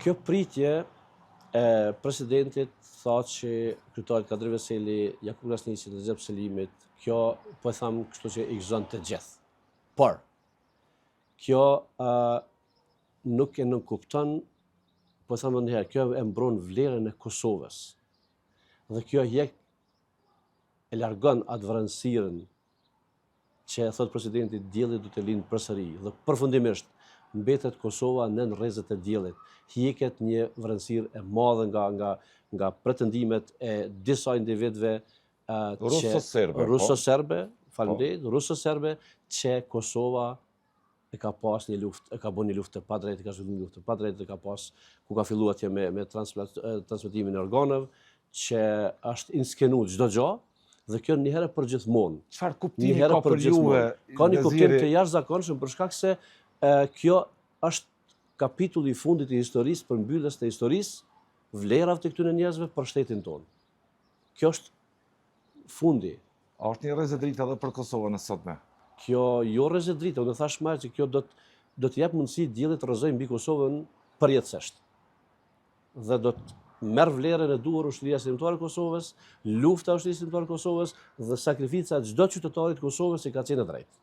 Kjo pritje e presidentit tha që kryetarit Kadri Veseli, Jakub Krasniqi dhe Recep Selimit, kjo po e tham kështu që i gëzon të gjithë. Por kjo nuk e nënkupton, po e tham edhe një herë, kjo e mbron vlerën e Kosovës. Dhe kjo e largon atë vranësirën që thot presidenti dielli do të lindë përsëri. Dhe përfundimisht mbetet Kosova nën rrezet e diellit. Hiqet një vranësirë e madhe nga pretendimet e disa individëve ruso-serbe, ruso-serbe, që Kosova e ka pas një luftë, e ka bën një luftë të padrejtë, ka zhvilluar një luftë të padrejtë, ka pas ku ka filluar atje me transmetimin e organeve, që është inskenuar çdo gjë. Dhe kjo një herë për gjithmonë. Çfarë kuptimi ka për juve? Ka një kuptim të jashtëzakonshëm për shkak se kjo është kapitulli i fundit i historisë, për mbylljes të historisë, vlerat të këtyre njerëzve për shtetin tonë. Kjo është fundi. A është një rrezë dritë edhe për Kosovën e sotme? Kjo jo rrezë dritë, unë thash më që kjo do të jap mundësi diellit të rrezojë mbi Kosovën përjetësisht. Dhe do të merr vlerën e duhur ushtria shërbëtare e Kosovës, lufta e ushtrisë shërbëtare e Kosovës dhe sakrifica e çdo qytetarit të Kosovës që ka qenë drejt.